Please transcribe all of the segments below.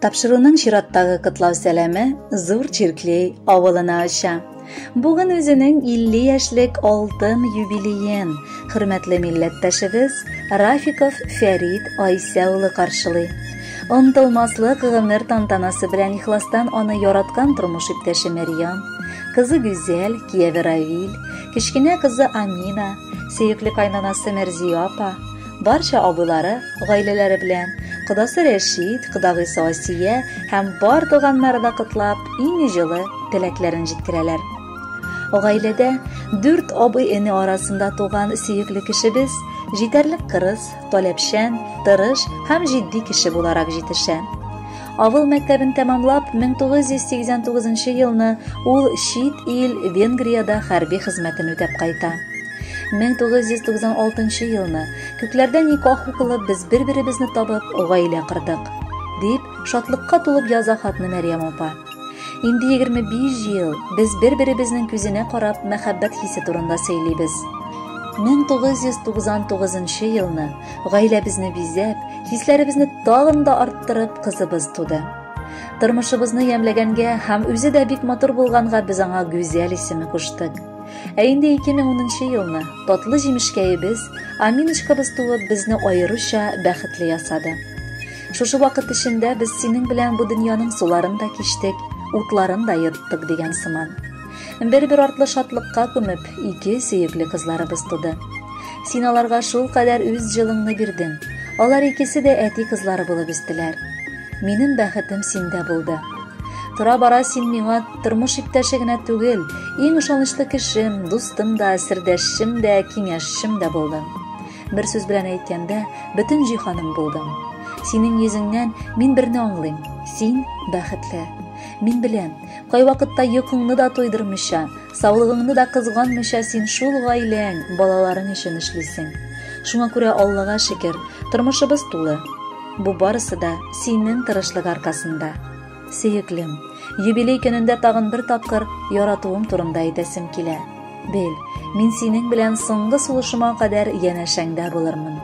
Тапшыруның чираттагы кытлау сәләме Зур Чирклей авылына аша. Бүген үзенең 50 яшьлек алтын юбилеен хөрмәтле милләттәшебез Рафиков Фәрит Айса улы каршылый. Онтылмаслык гомер тантанасы белән ихластан аны яраткан тормыш иптәше Мәрьям, кызы Гүзәл, кияве Равил, кечкенә кызы Амина, сөекле кайнанасы Мәрзия апа, барча абыйлары, гаиләләре белән, кодасы Рәшид, кодагыйсы Асия һәм бар туганнары да кытлап, иң җылы теләкләрен җиткерәләр. Гаиләдә 4 абый-эне арасында туган сөекле кешебез җитәрлек кырыс, таләпчән, тырыш һәм җитди кеше буларак җитешә. Авыл мәктәбен тәмамлап, 1989 елны ул чит ил Венгрияда хәрби хезмәтен үтәп кайта. 1996 елны күкләрдә никах укылып, без бер-беребезне табып, гаилә кордык, дип шатлыкка тулып яза хатны Мәрьям апа. Инде 25 ел без бер-беребезнең күзенә карап мәхәббәт хисе турында сөйлибез. 1999 елны гаиләбезне бизәп, хисләребезне тагын да арттырып, кызыбыз туды. Тормышыбызны ямьләгәнгә һәм үзе дә бик матур булганга без аңа Гүзәл исеме куштык. Ә инде 2010 елны татлы җимешкәебез, Аминочкабыз туып, безне аеруча бәхетле ясады. Шушы вакыт эчендә без синең белән бу дөньяның суларын да кичтек, утларын да йоттык дигән сыман. Бер-бер артлы шатлыкка күмеп, 2 сөекле кызларыбыз туды. Син аларга шул кадәр үз җылыңны бирдең. Алар икесе дә әти кызлары булып үстеләр. Минем бәхетем синдә булды. Тора-бара син миңа тормыш иптәше генә түгел, иң ышанычлы кешем, дустым да, сердәшем дә, киңәшчем дә булдың. Бер сүз белән әйткәндә, бөтен җиһаным булдың. Синең йөзеңнән мин берне аңлыйм. Син бәхетле. Мин беләм, кай вакытта йокыңны да тойдырмыйча, саулыгыңны да кызганмыйча син шул гаиләң, балаларың өчен эшлисең. Шуңа күрә Аллага шөкер, тормышыбыз тулы. Бу барысы да синең тырышлык аркасында. Сөеклем, юбилей көнендә тагын бер тапкыр яратуым турында әйтәсем килә. Бел, мин синең белән соңгы сулышыма кадәр янәшәңдә булырмын.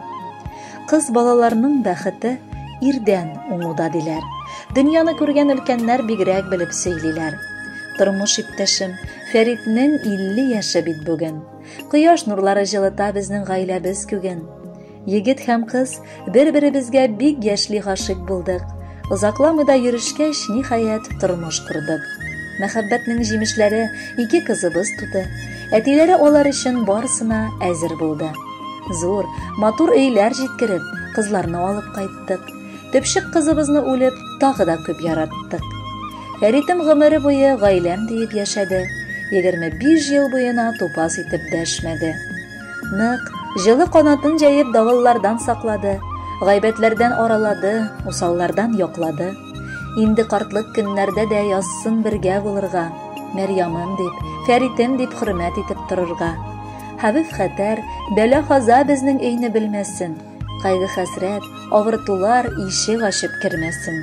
Кыз балаларның бәхете ирдән уңуда диләр. Дөньяны күргән өлкәннәр бигрәк белеп сөйлиләр. Тормыш иптәшем Фәритнең 50 яше бит бүген. Кояш нурлары җылыта безнең гаиләбез күген. Егет һәм кыз бер-беребезгә бик яшьли гашык булдык. Озакламый да йөрешкәч, ниһаять тормыш курдык. Мәхәббәтнең җимешләре 2 кызыбыз туды. Әтиләре алар өчен барысына әзер булды. Зур, матур өйләр җиткереп, кызларны алып кайттык. Төпшек кызыбызны үлеп, тагы да күп яраттык. Фәритем гомере буе гаиләм диеп яшәде. 25 ел буена тупас итеп дәшмәде. Нык, җылы канатын җәеп давыллардан саклады, гайбәтләрдән аралады, усаллардан яклады. Инде картлык көннәрдә дә язсын бергә булырга, Мәрьямым дип, Фәритем дип хөрмәт итеп торырга. Хәвеф хәтәр, бәла хаза безнең өйне белмәсен. Кайгы хәсрәт, авыртулар ишек ачып кермәсен.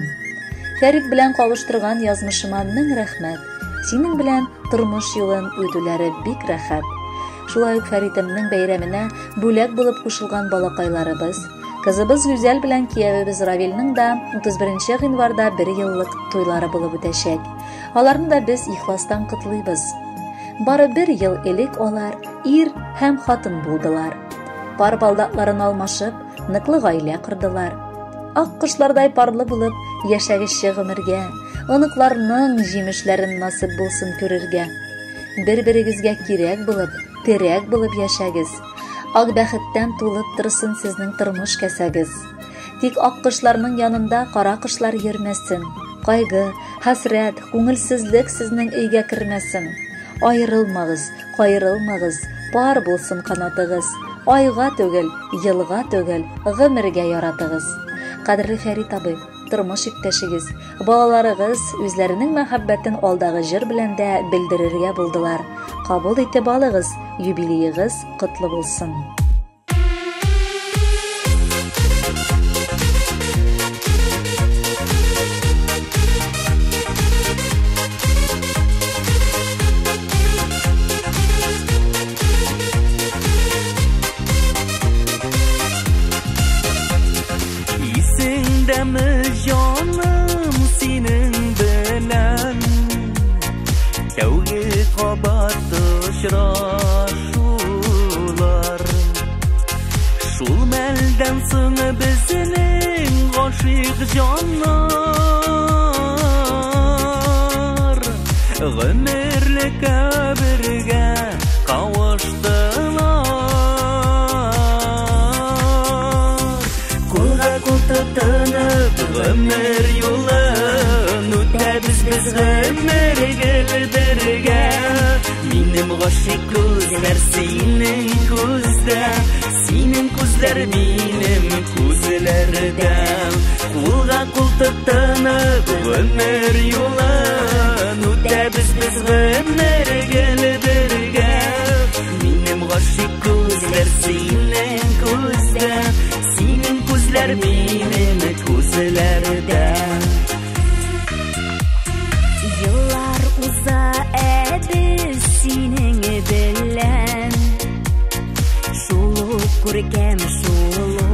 Фәрит белән кавыштырган язмышыма мең рәхмәт. Синең белән тормыш юлын үтүләре бик рәхәт. Шулай ук Фәритемнең бәйрәменә бүләк булып кушылган балакайларыбыз, кызыбыз Гүзәл белән киявебез Равилнең да 31 гыйнварда 1 еллык туйлары булып үтәчәк. Аларны да без ихластан котлыйбыз. Бары 1 ел элек алар ир һәм хатын булдылар. Пар балдакларын алмашып, ныклы гаилә кырдылар. Ак кошлардай парлы булып яшәгече гомергә, оныкларның җимешләрен насып булсын күрергә. Бер-берегезгә кирәк булып, терәк булып яшәгез. Ак бәхеттән тулып торсын сезнең тормыш кәсәгез. Тик ак кошларның янында кара кошлар йөрмәсен. Кайгы, хәсрәт, күңелсезлек сезнең өйгә кермәсен. Айрылмагыз, кайрылмагыз, пар булсын канатыгыз. Айга түгел, йылга түгел, гомергә яратыгыз. Кадерле Фәрит абый, тормыш иптәшегез, балаларыгыз үзләренең мәхәббәтен алдагы җыр белән дә белдерергә булдылар. Кабул итеп алыгыз, юбилеегыз котлы булсын. Isingdami jonim очрашулар. Шул мәлдән соң безнең гашыйк җаннар гомерлек бергә кавыштылар. Кулга кул тотынып гомер юлын үтәбез без гомергә бергә. Минем гашыйк күзләр синең күздә, синең күзләр минем күзләрдә. Кулга кул тотынып гомер юлын үтәбез без гомергә бергә. Минем гашыйк күзләр синең күздә, синең күзләр минем күзләрдә. Yıllar uza biz senin belən, şulu күркәм şulu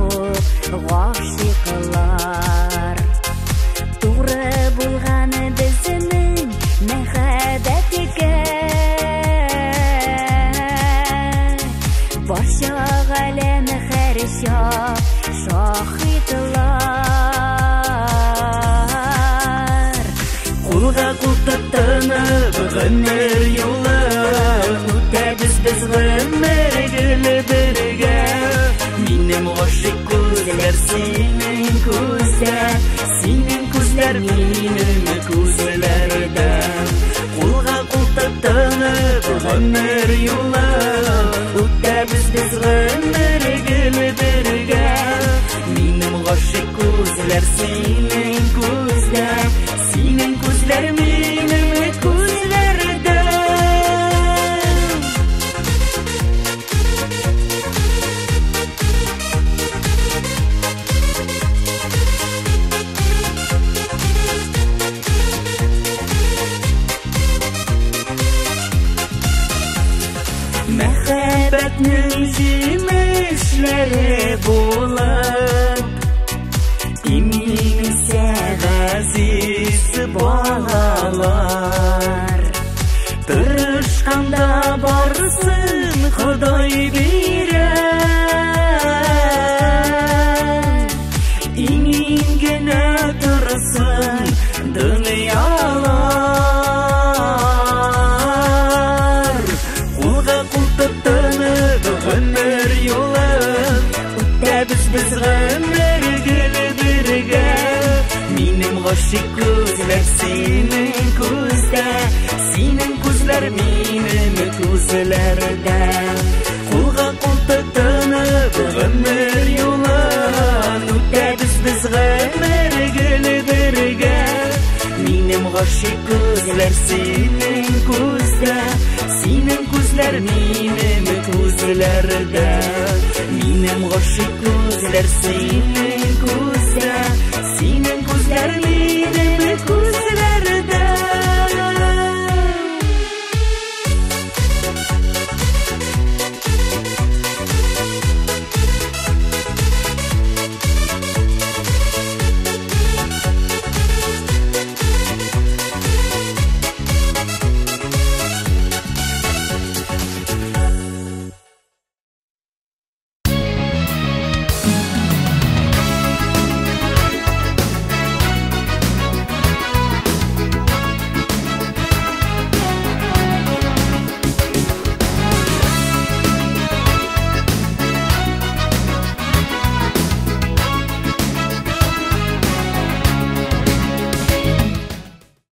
гашыйклар. Тугры булган безнең мәхәббәткә, барча галәм хәрчә шаһидлар. Кулга кул тотынып гомер юлын үтәбез без гомергә бергә. Минем гашыйк күзләр синең күздә, синең күзләр минем күзләрдә. Кулга кул тотынып гомер юлын үтәбез без гомергә бергә. Минем гашыйк күзләр синең күздә, синең күзләр минем күзләрдә. Мәхәббәтнең җимешләре булып, иминсә газиз балалар. Тырышканда барсын Ходай бирә, имин генә торсын дөньялар. Кулга кул тотынып гомер юлын үтәбез без гомергә бергә. Минем гашыйк күзләр синең күздә, синең күзләр минем күзләрдә. Кулга кул тотынып гомер юлын үтәбез без гомергә бергә. Минем гашыйк күзләр синең күздә, синең күзләр минем күзләрдә. Минем гашыйк күзләр синең күздә, синең күзләр минем